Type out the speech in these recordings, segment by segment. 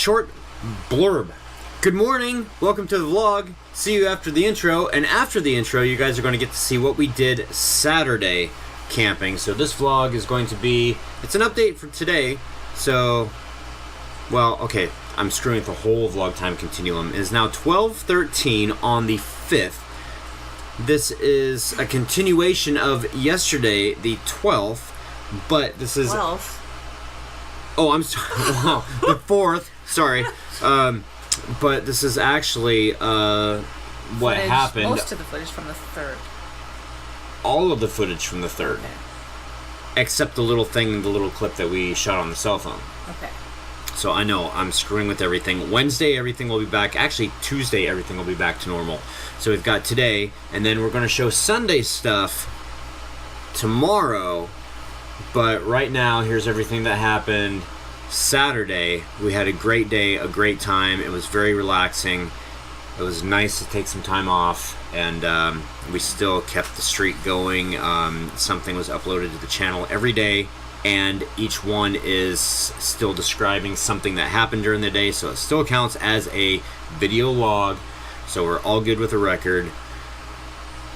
short blurb. Good morning, welcome to the vlog. See you after the intro, and after the intro you guys are going to get to see what we did Saturday camping. So this vlog is going to be, it's an update for today, so, well, okay, I'm screwing with the whole vlog time continuum. It is now 12:13 on the 5th. This is a continuation of yesterday, the 12th, but this is... 12th? Oh, I'm sorry. Wow, the 4th. Sorry. But this is actually what footage, happened. Most of the footage from the 3rd. All of the footage from the 3rd. Okay. Except the little thing, the little clip that we shot on the cell phone. Okay. So I know, I'm screwing with everything. Wednesday, everything will be back. Actually, Tuesday, everything will be back to normal. So we've got today, and then we're going to show Sunday stuff tomorrow. But right now, here's everything that happened Saturday. We had a great day, a great time. It was very relaxing. It was nice to take some time off, and we still kept the streak going. Something was uploaded to the channel every day, and each one is still describing something that happened during the day, so it still counts as a video log. So we're all good with the record.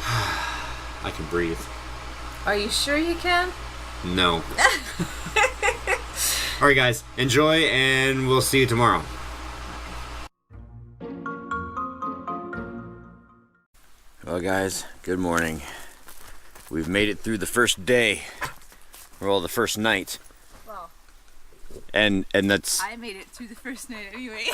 I can breathe. Are you sure you can? No. Alright guys, enjoy, and we'll see you tomorrow. Well guys, good morning. We've made it through the first day. Well, the first night. Well, and that's... I made it through the first night anyway.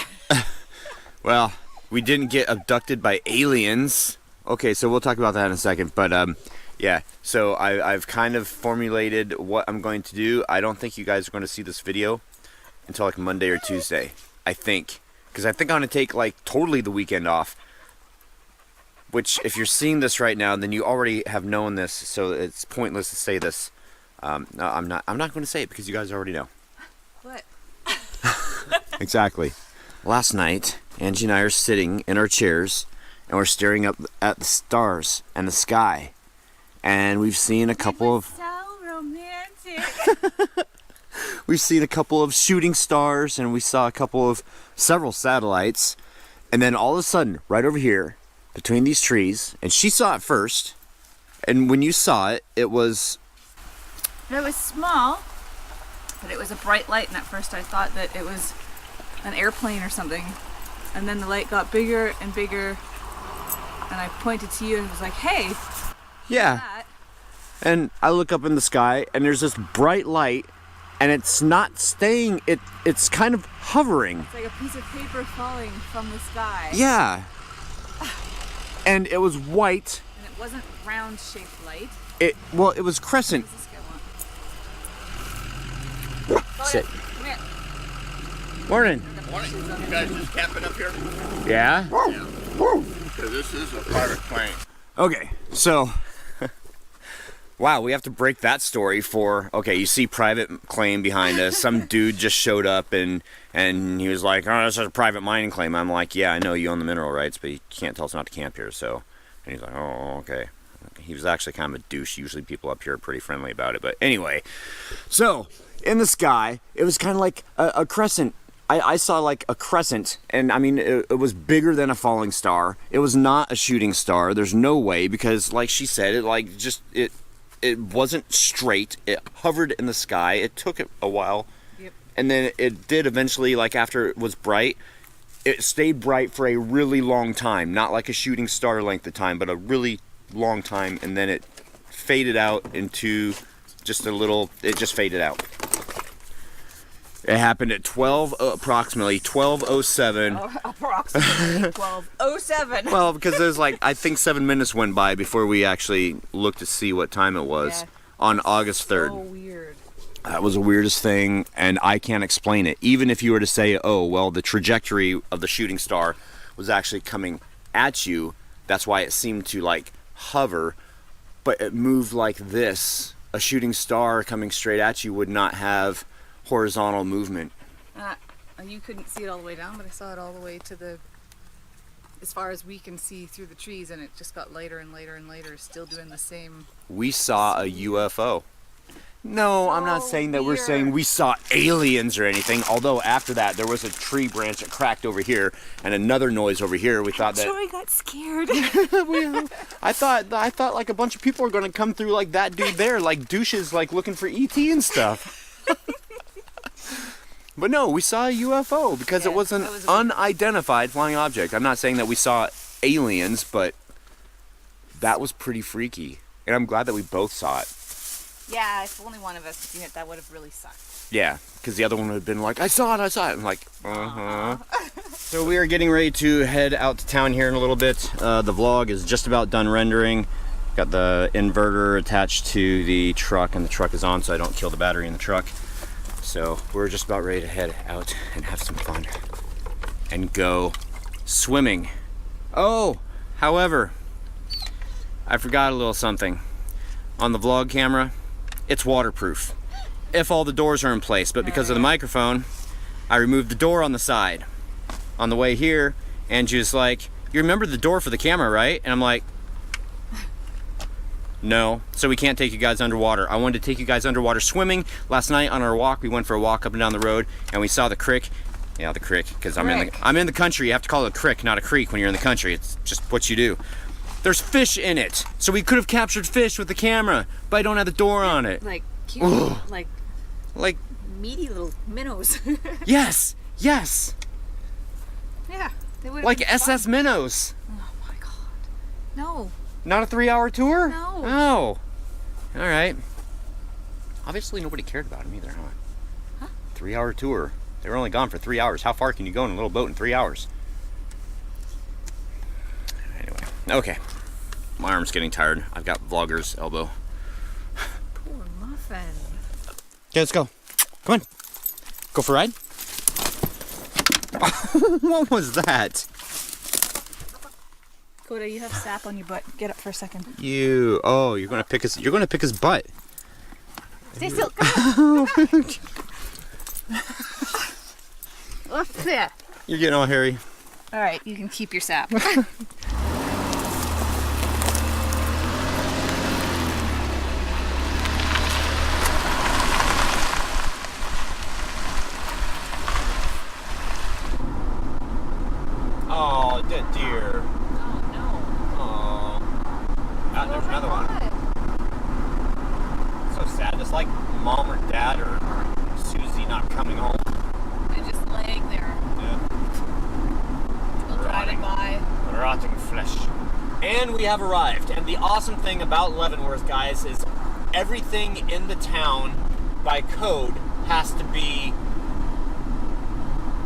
Well, we didn't get abducted by aliens. Okay, so we'll talk about that in a second, but yeah, so I've kind of formulated what I'm going to do. I don't think you guys are going to see this video until like Monday or Tuesday, I think. Because I think I'm going to take like totally the weekend off. Which, if you're seeing this right now, then you already have known this, so it's pointless to say this. No, I'm not going to say it because you guys already know. What? Exactly. Last night, Angie and I are sitting in our chairs, and we're staring up at the stars and the sky. And we've seen a couple of... so romantic. We've seen a couple of shooting stars, and we saw several satellites. And then all of a sudden, right over here, between these trees, and she saw it first, and when you saw it, it was... It was small, but it was a bright light, and at first I thought that it was an airplane or something. And then the light got bigger and bigger, and I pointed to you and was like, hey! Yeah. That. And I look up in the sky, and there's this bright light, and it's not staying, it's kind of hovering. It's like a piece of paper falling from the sky. Yeah. And it was white. And it wasn't round-shaped light. Well, it was crescent. What does this guy want? Sit. Come here. Morning. Morning. You guys just camping up here? Yeah? Yeah. So this is a private plane. Okay, so... Wow, we have to break that story for... Okay, you see private claim behind us. Some dude just showed up and he was like, oh, this is a private mining claim. I'm like, yeah, I know you own the mineral rights, but you can't tell us not to camp here, so... And he's like, oh, okay. He was actually kind of a douche. Usually people up here are pretty friendly about it, but anyway. So, in the sky, it was kind of like a crescent. I saw like a crescent, and I mean, it was bigger than a falling star. It was not a shooting star. There's no way, because like she said, it wasn't straight. It hovered in the sky. It took it a while. Yep. And then it did eventually, like after it was bright, it stayed bright for a really long time. Not like a shooting star length of time, but a really long time. And then it faded out into just a little, it just faded out. It happened at approximately 12:07. Oh, approximately 12:07. Well, because there's like, I think 7 minutes went by before we actually looked to see what time it was. Yeah. On August 3rd. So weird. That was the weirdest thing, and I can't explain it. Even if you were to say, oh, well, the trajectory of the shooting star was actually coming at you, that's why it seemed to like hover, but it moved like this. A shooting star coming straight at you would not have horizontal movement. You couldn't see it all the way down, but I saw it all the way to as far as we can see through the trees, and it just got lighter and lighter and lighter, still doing the same. We saw a UFO. No, I'm not saying that we're saying we saw aliens or anything. Although after that, there was a tree branch that cracked over here and another noise over here. We thought that. Joey got scared. I thought like a bunch of people were gonna come through like that dude there, like douches, like looking for ET and stuff. But no, we saw a UFO because it was an unidentified flying object. I'm not saying that we saw aliens, but that was pretty freaky. And I'm glad that we both saw it. Yeah, if only one of us had seen it, that would have really sucked. Yeah, because the other one would have been like, I saw it. I'm like, So we are getting ready to head out to town here in a little bit. The vlog is just about done rendering. Got the inverter attached to the truck, and the truck is on so I don't kill the battery in the truck. So we're just about ready to head out and have some fun and go swimming. Oh, however, I forgot a little something. On the vlog camera, it's waterproof if all the doors are in place, but because of the microphone, I removed the door on the side. On the way here, Angie's like, you remember the door for the camera, right? And I'm like, no, so we can't take you guys underwater. I wanted to take you guys underwater swimming. Last night on our walk, we went for a walk up and down the road, and we saw the creek. Yeah, the creek, because I'm in the country. You have to call it a creek, not a creek when you're in the country. It's just what you do. There's fish in it, so we could have captured fish with the camera, but I don't have the door on it. Like cute, like meaty little minnows. Yes. Yeah, they would. Like SS minnows. Oh my god. No. Not a 3-hour tour? No. Oh. All right. Obviously, nobody cared about them either, huh? 3-hour tour. They were only gone for 3 hours. How far can you go in a little boat in 3 hours? Anyway, okay. My arm's getting tired. I've got vlogger's elbow. Poor muffin. Okay, let's go. Come on. Go for a ride. What was that? Coda, you have sap on your butt. Get up for a second. You're gonna pick his butt. Stay still. What's that? You're getting all hairy. All right, you can keep your sap. Oh, dead deer. Oh no. Oh. Ah, there's another one. So sad. It's like mom or dad or Susie not coming home. They're just laying there. Yeah. People driving by. Rotting flesh. And we have arrived. And the awesome thing about Leavenworth, guys, is everything in the town by code has to be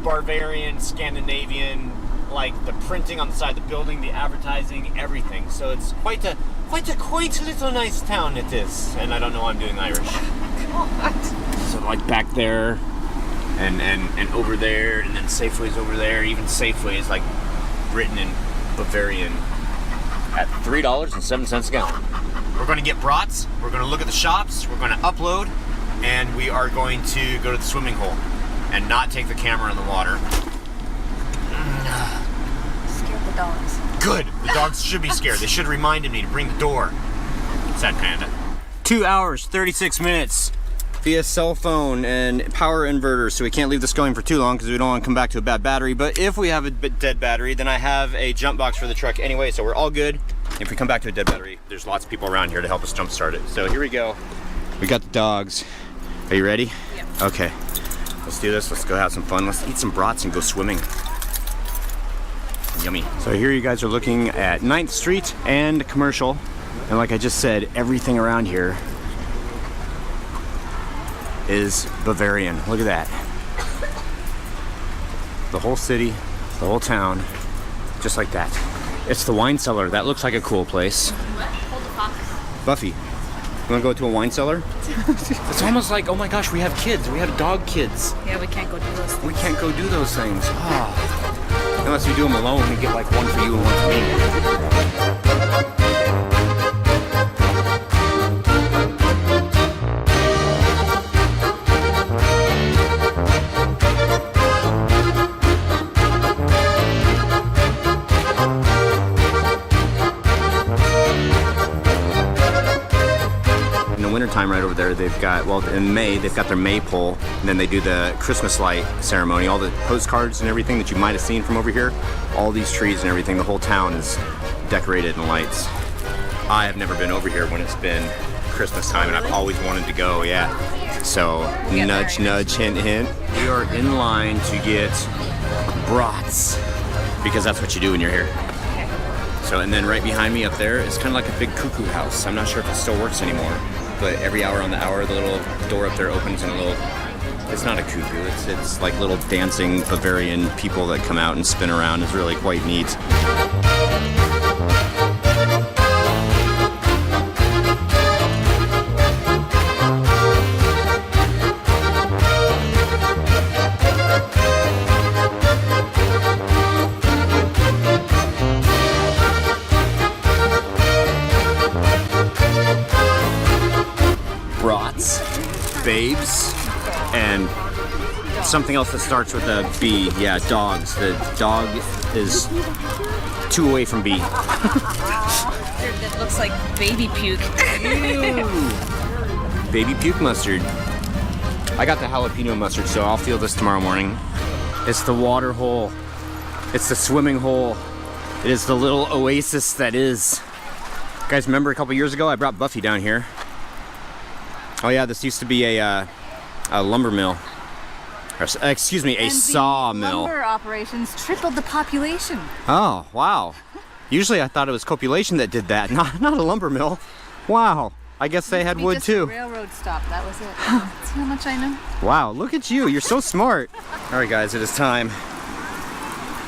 Bavarian, Scandinavian, like the printing on the side of the building, the advertising, everything. So it's quite a little nice town it is. And I don't know why I'm doing Irish. God. So like back there and over there, and then Safeway's over there. Even Safeway is like written in Bavarian at $3.07 a gallon. We're going to get brats, we're going to look at the shops, we're going to upload, and we are going to go to the swimming hole and not take the camera in the water. Scared the dogs. Good. The dogs should be scared. They should have reminded me to bring the door. Sad panda. 2 hours, 36 minutes via cell phone and power inverter, so we can't leave this going for too long because we don't want to come back to a bad battery. But if we have a dead battery, then I have a jump box for the truck anyway, so we're all good. If we come back to a dead battery, there's lots of people around here to help us jump start it. So here we go. We got the dogs. Are you ready? Yep. Okay. Let's do this. Let's go have some fun. Let's eat some brats and go swimming. Yummy. So here you guys are looking at 9th Street and Commercial. And like I just said, everything around here is Bavarian. Look at that. The whole city, the whole town, just like that. It's the wine cellar. That looks like a cool place. Buffy, you wanna go to a wine cellar? It's almost like, oh my gosh, we have kids. We have dog kids. Yeah, we can't go do those things. We can't go do those things. Oh. Unless we do them alone and get like one for you and one for me. time right over there. They've got, well, in May, they've got their maypole, and then they do the Christmas light ceremony. All the postcards and everything that you might have seen from over here, all these trees and everything, the whole town is decorated in lights. I have never been over here when it's been Christmas time, and I've always wanted to go, yeah. So, nudge, nudge, hint, hint. We are in line to get brats, because that's what you do when you're here. So, and then right behind me up there is kind of like a big cuckoo house. I'm not sure if it still works anymore, but every hour on the hour, the little door up there opens and a little, it's not a cuckoo, it's like little dancing Bavarian people that come out and spin around. It's really quite neat. Brats, babes, and something else that starts with a B. Yeah, dogs. The dog is 2 away from B. It looks like baby puke. Baby puke mustard. I got the jalapeno mustard, so I'll feel this tomorrow morning. It's the water hole. It's the swimming hole. It is the little oasis that is. You guys remember a couple years ago I brought Buffy down here? Oh yeah, this used to be a lumber mill. Or, excuse me, a sawmill. Lumber operations tripled the population. Oh, wow. Usually I thought it was copulation that did that, not a lumber mill. Wow. I guess they had wood too. A railroad stop, that was it. See how much I know? Wow, look at you. You're so smart. All right, guys, it is time.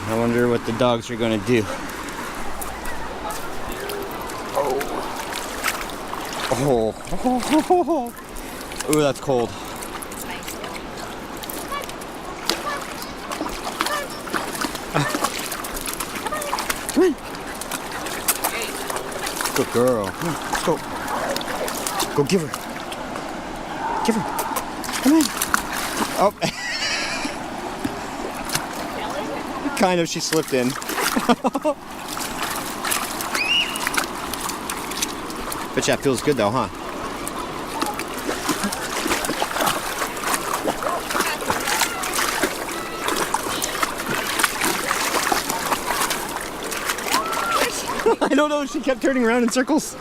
I wonder what the dogs are going to do. Oh. Ooh, that's cold. Come on. Good girl. Come on, let's go. Go give her. Give her. Come on. Oh. Kind of, she slipped in. Bet that feels good though, huh? I don't know, she kept turning around in circles.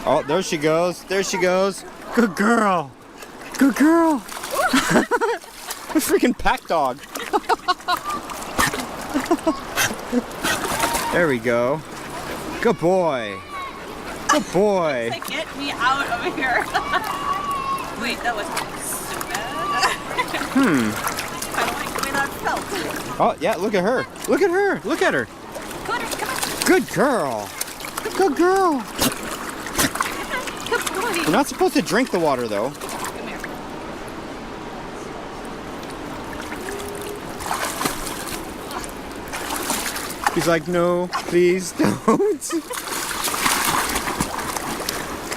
Oh, there she goes. There she goes. Good girl. Good girl. A freaking pack dog. There we go. Good boy. Good boy. Like, get me out of here. Wait, that was so bad. I don't like the way that felt. Oh, yeah, look at her. Look at her. Look at her. Come on, come on. Good girl. Good girl. Good boy. You're not supposed to drink the water, though. Come here. He's like, no, please don't.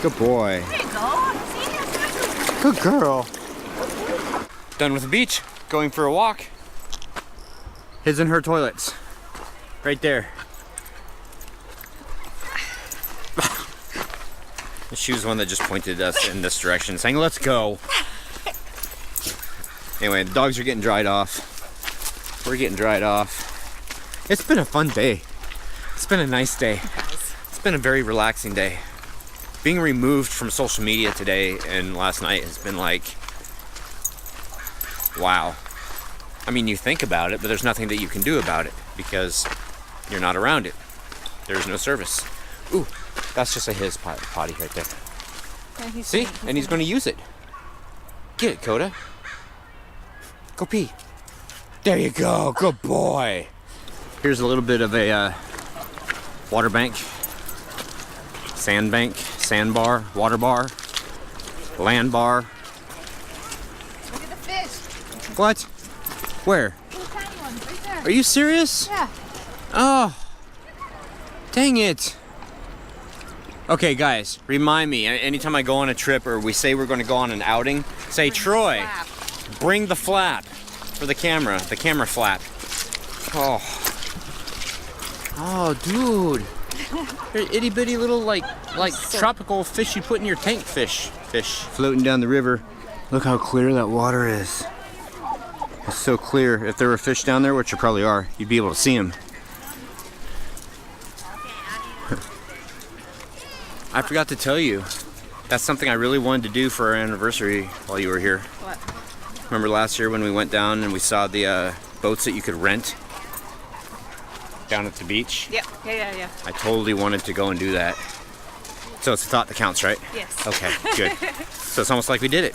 Good boy. There you go. See? Good girl. Done with the beach. Going for a walk. His and her toilets. Right there. She was the one that just pointed us in this direction, saying, let's go. Anyway, the dogs are getting dried off. We're getting dried off. It's been a fun day. It's been a nice day. It's been a very relaxing day. Being removed from social media today and last night has been like, wow. I mean, you think about it, but there's nothing that you can do about it because you're not around it. There's no service. Ooh, that's just a his potty right there. Yeah, see? And he's going to use it. Get it, Coda. Go pee. There you go. Good boy. Here's a little bit of a water bank, sand bank, sandbar, water bar, land bar. Look at the fish. What? Where? Little tiny one, right there. Are you serious? Yeah. Oh, dang it. Okay, guys, remind me, anytime I go on a trip or we say we're going to go on an outing, say, Troy, bring the flap for the camera flap. Oh. Oh, dude. They're itty bitty little like tropical fish you put in your tank fish floating down the river. Look how clear that water is. It's so clear. If there were fish down there, which there probably are, you'd be able to see them. I forgot to tell you, that's something I really wanted to do for our anniversary while you were here. What? Remember last year when we went down and we saw the boats that you could rent down at the beach? Yeah. I totally wanted to go and do that. So it's a thought that counts, right? Yes. Okay, good. So it's almost like we did it.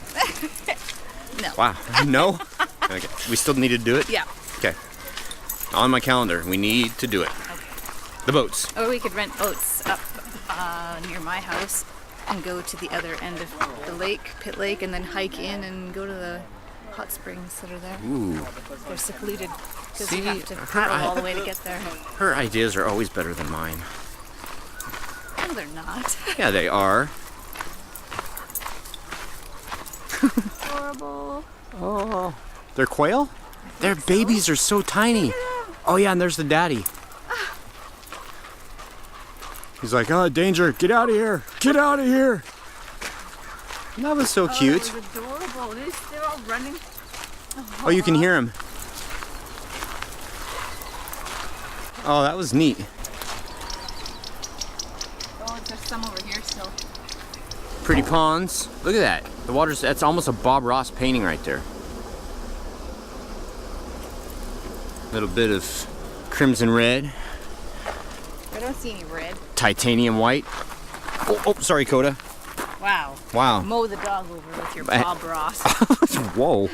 No. Wow. No? Okay. We still need to do it? Yeah. Okay. On my calendar, we need to do it. Okay. The boats. Or we could rent boats up near my house and go to the other end of the lake, Pit Lake, and then hike in and go to the hot springs that are there. Ooh. They're secluded because See, you have to paddle all the way to get there. Her ideas are always better than mine. No, they're not. Yeah, they are. Horrible. Oh. They're quail? Their babies are so tiny. Oh yeah, and there's the daddy. He's like, oh, danger, get out of here. Get out of here. That was so cute. That was adorable. They're all running. Oh, you can hear him. Oh, that was neat. Oh, there's some over here still. Pretty ponds. Look at that. The water's, that's almost a Bob Ross painting right there. Little bit of crimson red. I don't see any red. Titanium white. Oh, sorry, Coda. Wow. Wow. Mow the dog over with your Bob Ross. Whoa.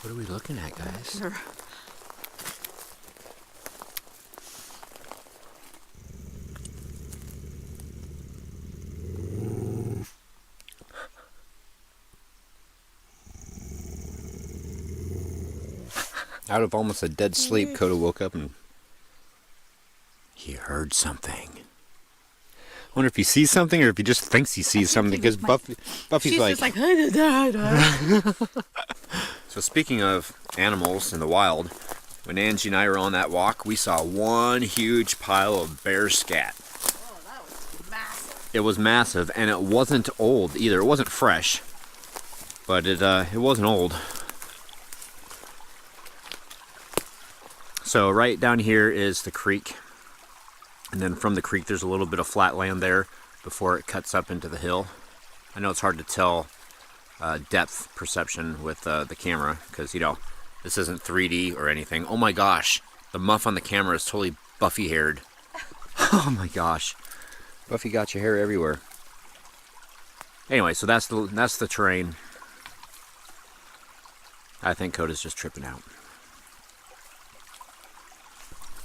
What are we looking at, guys? Out of almost a dead sleep, Coda woke up and he heard something. I wonder if he sees something or if he just thinks he sees something because Buffy's She's like... just like, So speaking of animals in the wild, when Angie and I were on that walk, we saw one huge pile of bear scat. Oh, that was massive. It was massive, and it wasn't old either. It wasn't fresh, but it wasn't old. So right down here is the creek, and then from the creek there's a little bit of flat land there before it cuts up into the hill. I know it's hard to tell depth perception with the camera because, you know, this isn't 3D or anything. Oh my gosh, the muff on the camera is totally Buffy haired. Oh my gosh, Buffy got your hair everywhere. Anyway, so that's the terrain. I think Coda's just tripping out.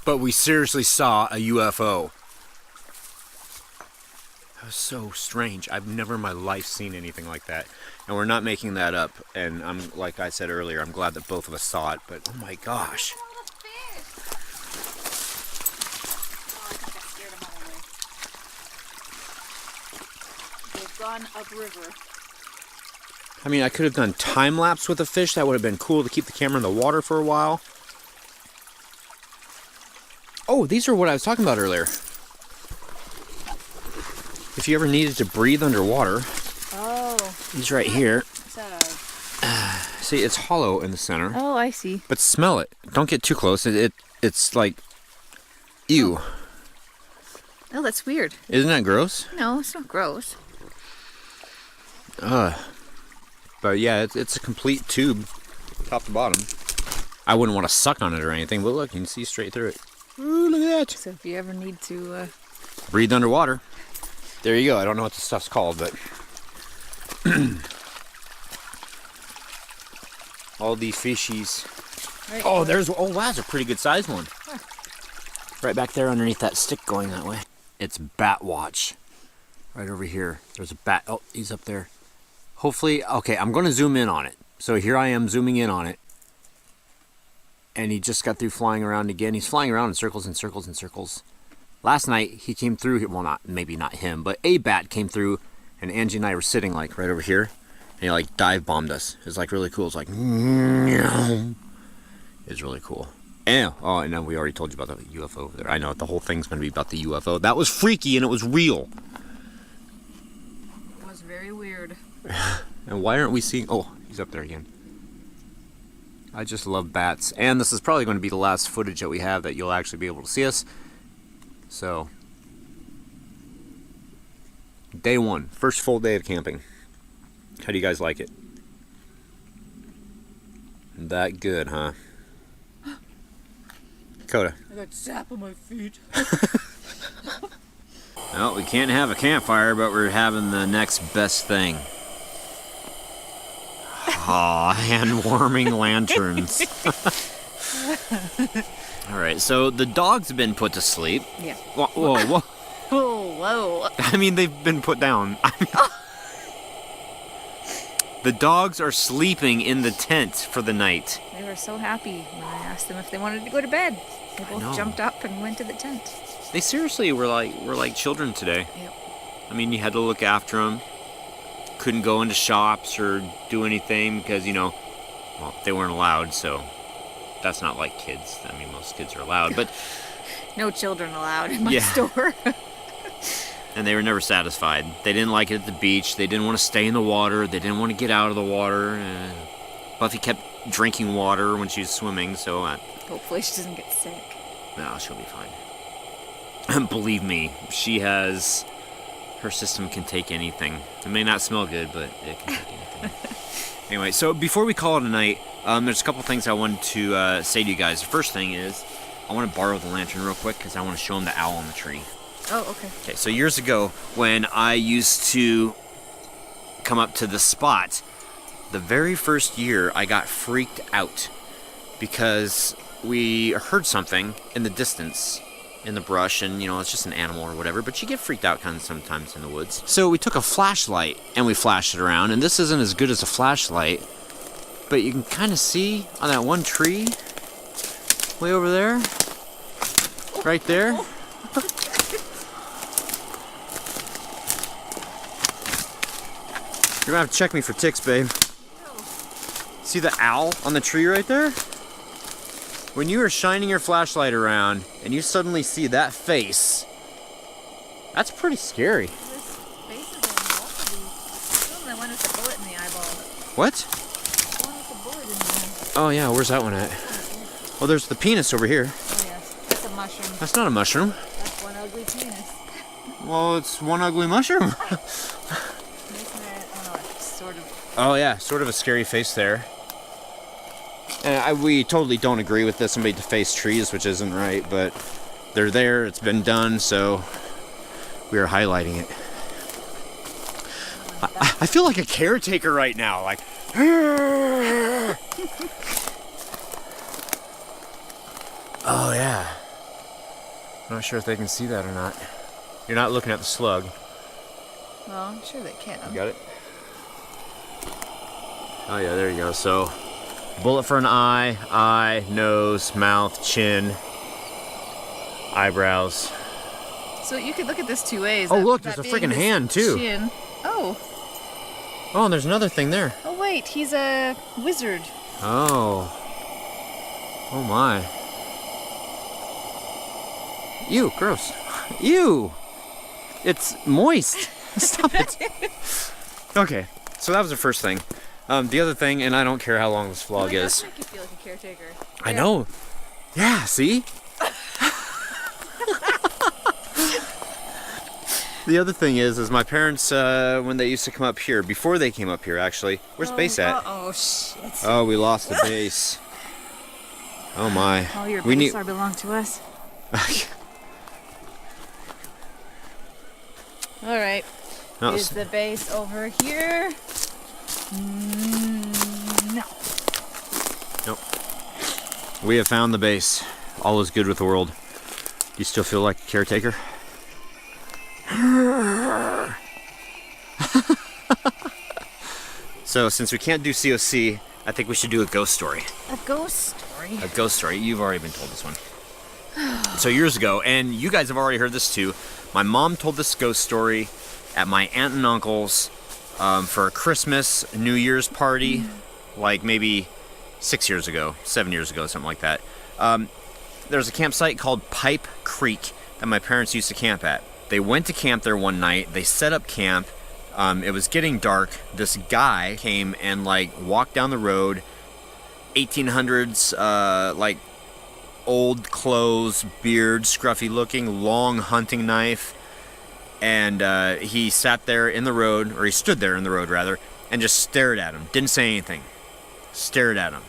But we seriously saw a UFO. That was so strange. I've never in my life seen anything like that. And we're not making that up. And I'm, like I said earlier, I'm glad that both of us saw it. But oh my gosh. Oh, the fish. Oh, I think I scared them all away. They've gone upriver. I mean, I could have done time lapse with a fish. That would have been cool to keep the camera in the water for a while. Oh, these are what I was talking about earlier. If you ever needed to breathe underwater, these right here. See, it's hollow in the center. Oh, I see. But smell it. Don't get too close. It's like, ew. Oh, that's weird. Isn't that gross? No, it's not gross. But yeah, it's a complete tube, top to bottom. I wouldn't want to suck on it or anything, but look, you can see straight through it. Ooh, look at that. So if you ever need to... breathe underwater. There you go. I don't know what this stuff's called, but... all these fishies. Right. Oh, there's... Oh, wow, that's a pretty good sized one. Huh. Right back there underneath that stick going that way. It's Bat Watch. Right over here. There's a bat. Oh, he's up there. Hopefully... Okay, I'm going to zoom in on it. So here I am zooming in on it. And he just got through flying around again. He's flying around in circles and circles and circles. Last night, he came through, well, maybe not him, but a bat came through, and Angie and I were sitting, like, right over here, and he, like, dive bombed us. It was, like, really cool. It was like, it was really cool. And, oh, and then we already told you about the UFO over there. I know, the whole thing's going to be about the UFO. That was freaky, and it was real. It was very weird. And why aren't we seeing... Oh, he's up there again. I just love bats. And this is probably going to be the last footage that we have that you'll actually be able to see us. So, day one, first full day of camping. How do you guys like it? That good, huh? Coda. I got sap on my feet. Well, we can't have a campfire, but we're having the next best thing. Aw, hand-warming lanterns. Alright, so the dogs have been put to sleep. Yeah. Whoa, whoa, whoa. Oh, whoa. I mean, they've been put down. The dogs are sleeping in the tent for the night. They were so happy when I asked them if they wanted to go to bed. They both jumped up and went to the tent. They seriously were like children today. Yep. I mean, you had to look after them. Couldn't go into shops or do anything because, you know, well, they weren't allowed, so that's not like kids. I mean, most kids are allowed, but... No children allowed in my store. And they were never satisfied. They didn't like it at the beach. They didn't want to stay in the water. They didn't want to get out of the water. Buffy kept drinking water when she was swimming, so... Hopefully she doesn't get sick. No, she'll be fine. Believe me, she has... Her system can take anything. It may not smell good, but it can take anything. Anyway, so before we call it a night, there's a couple things I wanted to say to you guys. The first thing is, I want to borrow the lantern real quick because I want to show them the owl on the tree. Oh, okay. Okay, so years ago, when I used to come up to the spot, the very first year I got freaked out because we heard something in the distance in the brush, and you know, it's just an animal or whatever, but you get freaked out kind of sometimes in the woods. So we took a flashlight and we flashed it around, and this isn't as good as a flashlight, but you can kind of see on that one tree way over there, right there. You're gonna have to check me for ticks, babe. See the owl on the tree right there? When you are shining your flashlight around and you suddenly see that face, that's pretty scary. This face is on both of these. The one with the bullet in the eyeball. What? The one with the bullet in the Oh yeah, where's that one at? Well, there's the penis over here. Oh yes, that's a mushroom. That's not a mushroom. That's one ugly penis. Well, it's one ugly mushroom. Isn't it? Oh no, it's sort of. Oh yeah, sort of a scary face there. And we totally don't agree with this. Somebody deface trees, which isn't right, but they're there. It's been done, so we are highlighting it. I feel like a caretaker right now, like. Oh yeah. I'm not sure if they can see that or not. You're not looking at the slug. Well, I'm sure they can. You got it? Oh yeah, there you go. So, bullet for an eye, nose, mouth, chin, eyebrows. So you could look at this two ways. Oh look, there's a freaking hand too. Chin. Oh. Oh, and there's another thing there. Oh wait, he's a wizard. Oh. Oh my. Ew, gross. Ew. It's moist. Stop it. Okay, so that was the first thing. The other thing, and I don't care how long this vlog is. Make you feel like a caretaker. I know. Yeah, see? The other thing is my parents, when they used to come up here, before they came up here actually, where's base at? Oh shit. Oh, we lost the base. Oh my. All your We base belong to us. All right. No, Is the base over here? No. Nope. We have found the base. All is good with the world. Do you still feel like a caretaker? So, since we can't do COC, I think we should do a ghost story. A ghost story? story. A ghost story. You've already been told this one. So years ago, and you guys have already heard this too. My mom told this ghost story at my aunt and uncle's for a Christmas, New Year's party, like maybe 6 years ago, 7 years ago, something like that. There's a campsite called Pipe Creek that my parents used to camp at. They went to camp there one night. They set up camp. It was getting dark. This guy came and like walked down the road, 1800s, like old clothes, beard, scruffy looking, long hunting knife. And he sat there in the road, or he stood there in the road rather, and just stared at him. Didn't say anything. Stared at him.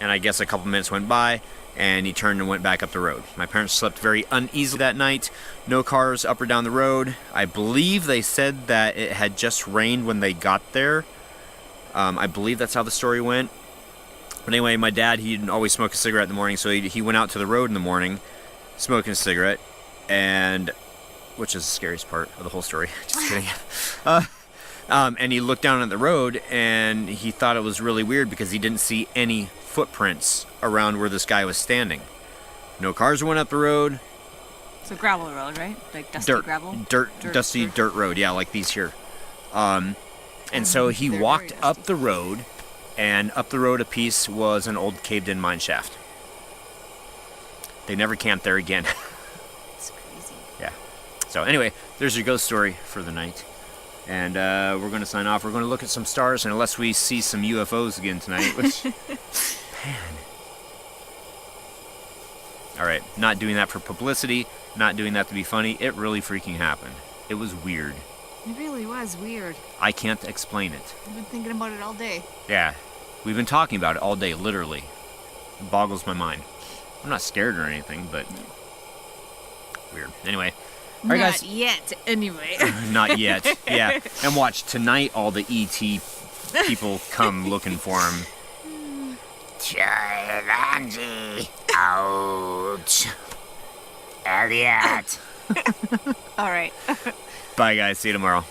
And I guess a couple minutes went by, and he turned and went back up the road. My parents slept very uneasily that night. No cars up or down the road. I believe they said that it had just rained when they got there. I believe that's how the story went. But anyway, my dad, he'd always smoke a cigarette in the morning, so he went out to the road in the morning, smoking a cigarette, and which is the scariest part of the whole story. Just kidding. And he looked down at the road, and he thought it was really weird because he didn't see any footprints around where this guy was standing. No cars went up the road. It's a gravel road, right? Like dusty gravel? Dusty dirt road, yeah, like these here. And so he walked up the road, and up the road a piece was an old caved-in mine shaft. They never camped there again. It's crazy. Yeah. So anyway, there's your ghost story for the night. And we're going to sign off. We're going to look at some stars, and unless we see some UFOs again tonight, which... man. Alright, not doing that for publicity, not doing that to be funny. It really freaking happened. It was weird. It really was weird. I can't explain it. I've been thinking about it all day. Yeah. We've been talking about it all day, literally. It boggles my mind. I'm not scared or anything, but... weird. Anyway... All right, guys. Not yet, anyway. Not yet, yeah. And watch, tonight all the E.T. people come looking for him. Charlie, ouch. Elliot. All right. Bye, guys. See you tomorrow.